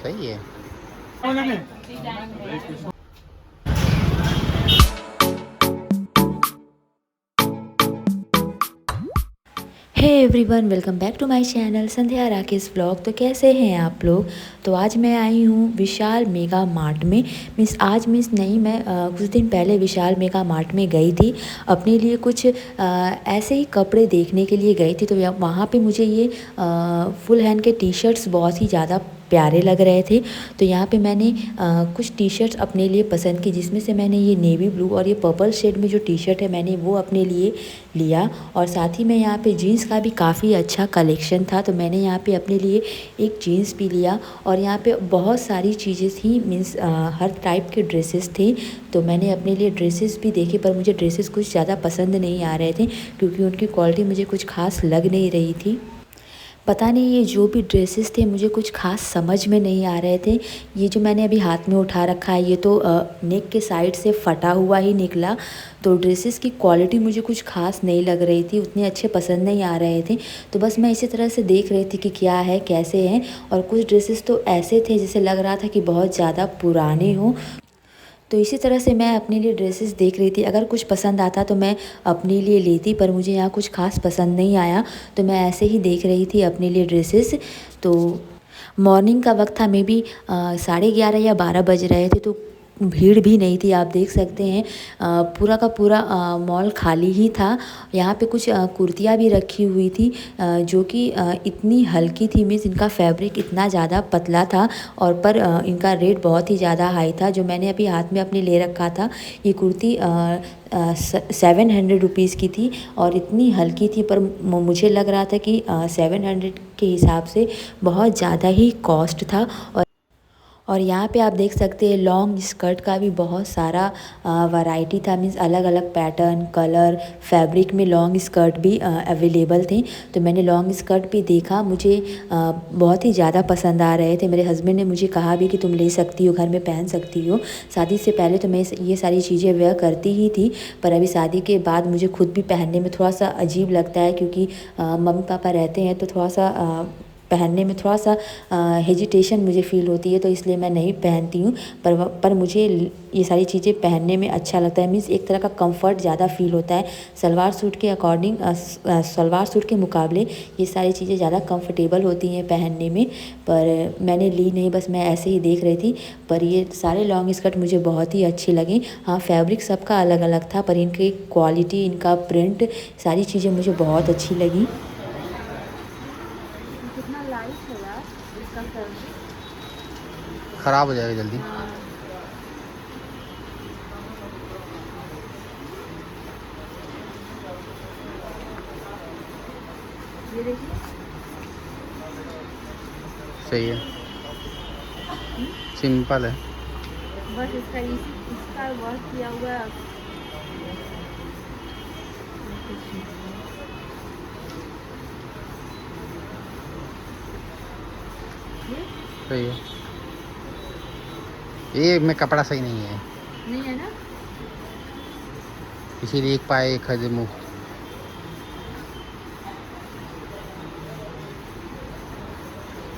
सही है। Hey everyone, welcome back to my channel Sandhya Rakesh blog. तो कैसे हैं आप लोग। तो आज मैं आई हूँ विशाल मेगा मार्ट में। मिस नहीं, मैं कुछ दिन पहले विशाल मेगा मार्ट में गई थी अपने लिए कुछ ऐसे ही कपड़े देखने के लिए गई थी। तो वहाँ पे मुझे ये फुल हैंड के टी शर्ट्स बहुत ही ज़्यादा प्यारे लग रहे थे। तो यहाँ पे मैंने कुछ टी शर्ट्स अपने लिए पसंद की, जिसमें से मैंने ये नेवी ब्लू और ये पर्पल शेड में जो टी शर्ट है मैंने वो अपने लिए लिया। और साथ ही में यहाँ पे जीन्स का भी काफ़ी अच्छा कलेक्शन था, तो मैंने यहाँ पे अपने लिए एक जीन्स भी लिया। और यहाँ पे बहुत सारी चीज़ें थी, मीन्स हर टाइप के ड्रेसेस थे। तो मैंने अपने लिए ड्रेसेस भी देखे, पर मुझे ड्रेसेस कुछ ज़्यादा पसंद नहीं आ रहे थे क्योंकि उनकी क्वालिटी मुझे कुछ खास लग नहीं रही थी। पता नहीं ये जो भी ड्रेसेस थे मुझे कुछ खास समझ में नहीं आ रहे थे। ये जो मैंने अभी हाथ में उठा रखा है ये तो नेक के साइड से फटा हुआ ही निकला। तो ड्रेसेस की क्वालिटी मुझे कुछ खास नहीं लग रही थी, उतने अच्छे पसंद नहीं आ रहे थे। तो बस मैं इसी तरह से देख रही थी कि क्या है कैसे हैं। और कुछ ड्रेसेस तो ऐसे थे जैसे लग रहा था कि बहुत ज़्यादा पुराने हों। तो इसी तरह से मैं अपने लिए ड्रेसेस देख रही थी, अगर कुछ पसंद आता तो मैं अपने लिए लेती, पर मुझे यहाँ कुछ खास पसंद नहीं आया। तो मैं ऐसे ही देख रही थी अपने लिए ड्रेसेस। तो मॉर्निंग का वक्त था, मे बी 11:30 या 12 बज रहे थे। तो भीड़ भी नहीं थी, आप देख सकते हैं पूरा का पूरा मॉल खाली ही था। यहाँ पे कुछ कुर्तियाँ भी रखी हुई थी जो कि इतनी हल्की थी, मीन्स इनका फैब्रिक इतना ज़्यादा पतला था और पर इनका रेट बहुत ही ज़्यादा हाई था। जो मैंने अभी हाथ में अपने ले रखा था ये कुर्ती 700 रुपीज़ की थी और इतनी हल्की थी, पर मुझे लग रहा था कि 700 के हिसाब से बहुत ज़्यादा ही कॉस्ट था। और यहाँ पे आप देख सकते हैं लॉन्ग स्कर्ट का भी बहुत सारा वैरायटी था, मीन्स अलग अलग पैटर्न कलर फैब्रिक में लॉन्ग स्कर्ट भी अवेलेबल थे। तो मैंने लॉन्ग स्कर्ट भी देखा, मुझे बहुत ही ज़्यादा पसंद आ रहे थे। मेरे हस्बैंड ने मुझे कहा भी कि तुम ले सकती हो, घर में पहन सकती हो। शादी से पहले तो मैं ये सारी चीज़ें वेयर करती ही थी, पर अभी शादी के बाद मुझे खुद भी पहनने में थोड़ा सा अजीब लगता है क्योंकि मम्मी पापा रहते हैं तो थोड़ा सा पहनने में थोड़ा सा हेजिटेशन मुझे फ़ील होती है, तो इसलिए मैं नहीं पहनती हूँ। पर मुझे ये सारी चीज़ें पहनने में अच्छा लगता है, मीन्स एक तरह का कंफर्ट ज़्यादा फील होता है। सलवार सूट के अकॉर्डिंग सलवार सूट के मुकाबले ये सारी चीज़ें ज़्यादा कंफर्टेबल होती हैं पहनने में। पर मैंने ली नहीं, बस मैं ऐसे ही देख रही थी। पर ये सारे लॉन्ग स्कर्ट मुझे बहुत ही अच्छे लगे। हाँ, फैब्रिक सबका अलग अलग था, पर इनकी क्वालिटी इनका प्रिंट सारी चीज़ें मुझे बहुत अच्छी लगी। कितना लाइट है यार इसका फैब्रिक। खराब हो जाएगा जल्दी। हाँ, ये देखिए। सही है, सिंपल है। बस इसका वर्क किया हुआ है। ये सही है, ये में कपड़ा सही नहीं है नहीं है ना। इसीलिए एक पाए एक खरीदे मुँह।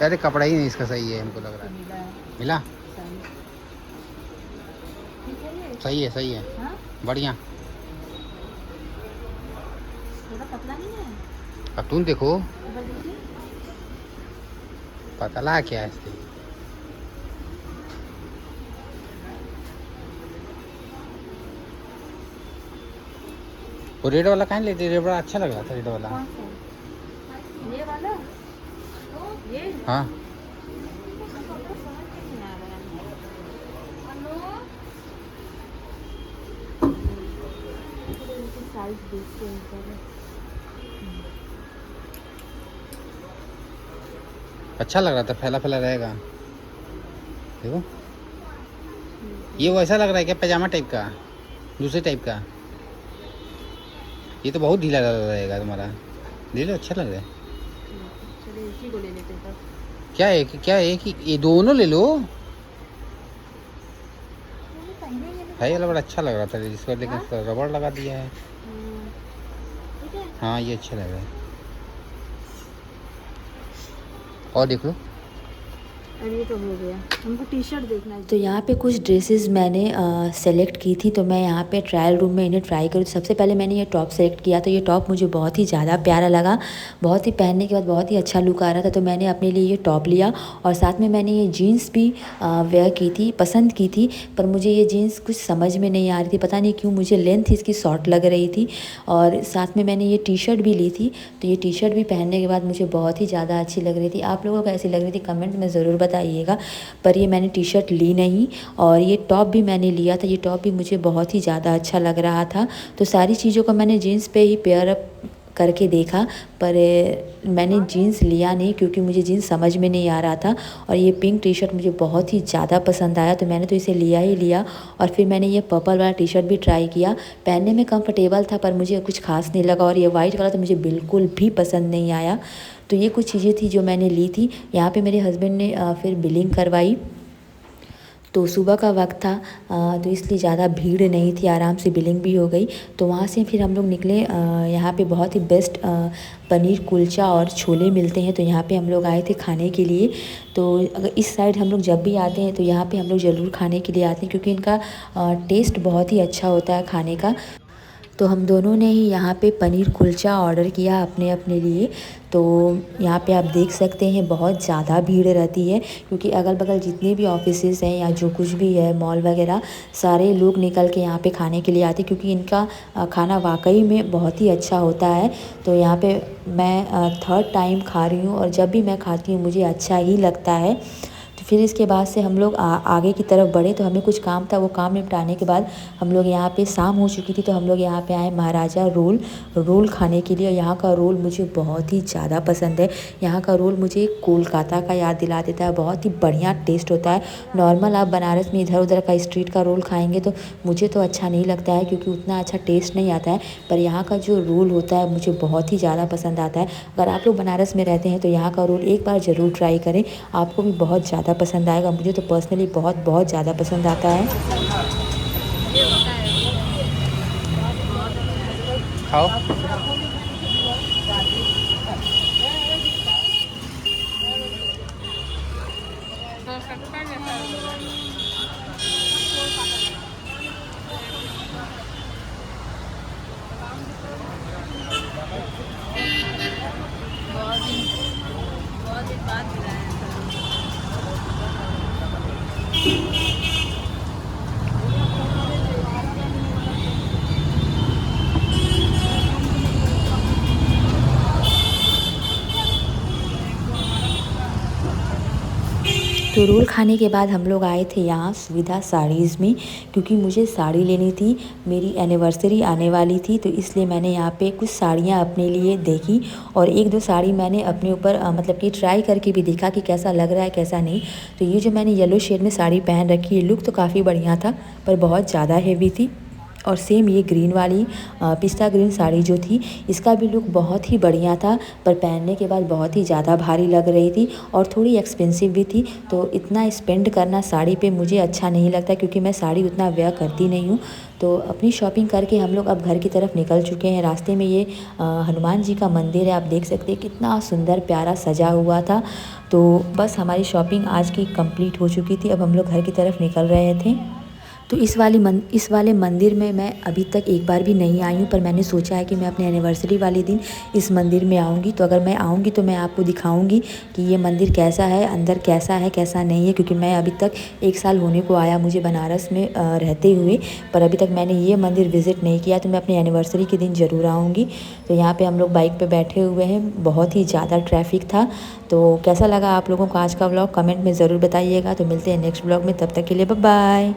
अरे कपड़ा ही नहीं इसका सही है, हमको लग रहा तो है। मिला है मिला, सही। ठीक है ये। सही है सही है, हाँ, बढ़िया। थोड़ा पतला नहीं है। अब तुम देखो, ऊपर देखिए। पतला क्या है इसके। वो रेड वाला कहाँ लेते, रेड वाला अच्छा लग रहा था, रेड वाला। कौन सा ये वाला। ये हाँ साइज देखते हैं ऊपर। अच्छा लग रहा था, फैला फैला रहेगा। देखो ये वैसा लग रहा है क्या, पैजामा टाइप का, दूसरे टाइप का। ये तो बहुत ढीला रहेगा तुम्हारा। ले लो, अच्छा लग रहा है। चलिए इसी को ले लेते हैं तब। क्या है क्या है कि ये दोनों ले लो। है ये बड़ा अच्छा लग रहा था जिसको, लेकिन रबड़ लगा दिया है। ठीक है। हाँ ये अच्छा लग रहा है। और देख लो, और ये तो हो गया, हमको टी शर्ट देखना है। तो यहाँ पे कुछ ड्रेसेस मैंने सेलेक्ट की थी, तो मैं यहाँ पे ट्रायल रूम में इन्हें ट्राई करूँ। सबसे पहले मैंने ये टॉप सेलेक्ट किया, तो ये टॉप मुझे बहुत ही ज़्यादा प्यारा लगा, बहुत ही पहनने के बाद बहुत ही अच्छा लुक आ रहा था। तो मैंने अपने लिए ये टॉप लिया और साथ में मैंने ये जीन्स भी वेयर की थी, पसंद की थी, पर मुझे ये जीन्स कुछ समझ में नहीं आ रही थी, पता नहीं क्यों मुझे लेंथ इसकी शॉर्ट लग रही थी। और साथ में मैंने ये टी शर्ट भी ली थी, तो ये टी शर्ट भी पहनने के बाद मुझे बहुत ही ज़्यादा अच्छी लग रही थी। आप लोगों को कैसी लग रही थी कमेंट में ज़रूर बताइएगा। पर ये मैंने टी शर्ट ली नहीं और ये टॉप भी मैंने लिया था, ये टॉप भी मुझे बहुत ही ज़्यादा अच्छा लग रहा था। तो सारी चीज़ों को मैंने जीन्स पे ही पेयर अप करके देखा, पर मैंने जीन्स लिया नहीं क्योंकि मुझे जीन्स समझ में नहीं आ रहा था। और ये पिंक टी शर्ट मुझे बहुत ही ज़्यादा पसंद आया, तो मैंने तो इसे लिया ही लिया। और फिर मैंने ये पर्पल वाला टी शर्ट भी ट्राई किया, पहनने में कंफर्टेबल था पर मुझे कुछ खास नहीं लगा। और ये वाइट वाला तो मुझे बिल्कुल भी पसंद नहीं आया। तो ये कुछ चीज़ें थी जो मैंने ली थी। यहाँ पे मेरे हस्बैंड ने फिर बिलिंग करवाई, तो सुबह का वक्त था, तो इसलिए ज़्यादा भीड़ नहीं थी, आराम से बिलिंग भी हो गई। तो वहाँ से फिर हम लोग निकले। यहाँ पे बहुत ही बेस्ट पनीर कुलचा और छोले मिलते हैं, तो यहाँ पे हम लोग आए थे खाने के लिए। तो अगर इस साइड हम लोग जब भी आते हैं तो यहाँ पे हम लोग ज़रूर खाने के लिए आते हैं, क्योंकि इनका टेस्ट बहुत ही अच्छा होता है खाने का। तो हम दोनों ने ही यहाँ पे पनीर कुलचा ऑर्डर किया अपने अपने लिए। तो यहाँ पे आप देख सकते हैं बहुत ज़्यादा भीड़ रहती है, क्योंकि अगल बगल जितने भी ऑफिसेज हैं या जो कुछ भी है मॉल वगैरह, सारे लोग निकल के यहाँ पे खाने के लिए आते हैं, क्योंकि इनका खाना वाकई में बहुत ही अच्छा होता है। तो यहाँ पे मैं थर्ड टाइम खा रही हूँ और जब भी मैं खाती हूँ मुझे अच्छा ही लगता है। तो फिर इसके बाद से हम लोग आगे की तरफ बढ़े, तो हमें कुछ काम था, वो काम निपटाने के बाद हम लोग यहाँ पे शाम हो चुकी थी, तो हम लोग यहाँ पे आए महाराजा रोल खाने के लिए। यहाँ का रोल मुझे बहुत ही ज़्यादा पसंद है। यहाँ का रोल मुझे कोलकाता का याद दिला देता है, बहुत ही बढ़िया टेस्ट होता है। नॉर्मल आप बनारस में इधर उधर का स्ट्रीट का रोल खाएँगे तो मुझे तो अच्छा नहीं लगता है, क्योंकि उतना अच्छा टेस्ट नहीं आता है। पर यहाँ का जो रोल होता है मुझे बहुत ही ज़्यादा पसंद आता है। अगर आप लोग बनारस में रहते हैं तो यहाँ का रोल एक बार ज़रूर ट्राई करें, आपको भी बहुत ज़्यादा पसंद आएगा। मुझे तो पर्सनली बहुत ज़्यादा पसंद आता है। खाओ। बहुत दिन बाद मिला है। तो रोल खाने के बाद हम लोग आए थे यहाँ सुविधा साड़ीज़ में, क्योंकि मुझे साड़ी लेनी थी, मेरी एनिवर्सरी आने वाली थी, तो इसलिए मैंने यहाँ पे कुछ साड़ियाँ अपने लिए देखी। और एक दो साड़ी मैंने अपने ऊपर मतलब कि ट्राई करके भी देखा कि कैसा लग रहा है कैसा नहीं। तो ये जो मैंने येलो शेड में साड़ी पहन रखी है, लुक तो काफ़ी बढ़िया था पर बहुत ज़्यादा हेवी थी। और सेम ये ग्रीन वाली पिस्ता ग्रीन साड़ी जो थी, इसका भी लुक बहुत ही बढ़िया था, पर पहनने के बाद बहुत ही ज़्यादा भारी लग रही थी और थोड़ी एक्सपेंसिव भी थी। तो इतना स्पेंड करना साड़ी पे मुझे अच्छा नहीं लगता, क्योंकि मैं साड़ी उतना वेयर करती नहीं हूँ। तो अपनी शॉपिंग करके हम लोग अब घर की तरफ निकल चुके हैं। रास्ते में ये हनुमान जी का मंदिर है, आप देख सकते हैं कितना सुंदर प्यारा सजा हुआ था। तो बस हमारी शॉपिंग आज की कंप्लीट हो चुकी थी, अब हम लोग घर की तरफ निकल रहे थे। तो इस वाले मंदिर में मैं अभी तक एक बार भी नहीं आई हूँ, पर मैंने सोचा है कि मैं अपने एनिवर्सरी वाले दिन इस मंदिर में आऊँगी। तो अगर मैं आऊँगी तो मैं आपको दिखाऊँगी कि ये मंदिर कैसा है, अंदर कैसा है कैसा नहीं है, क्योंकि मैं अभी तक 1 साल होने को आया मुझे बनारस में रहते हुए, पर अभी तक मैंने ये मंदिर विज़िट नहीं किया। तो मैं अपनी एनिवर्सरी के दिन ज़रूर आऊँगी। तो यहाँ पर हम लोग बाइक पर बैठे हुए हैं, बहुत ही ज़्यादा ट्रैफिक था। तो कैसा लगा आप लोगों को आज का व्लॉग कमेंट में ज़रूर बताइएगा। तो मिलते हैं नेक्स्ट व्लॉग में, तब तक के लिए बाय बाय।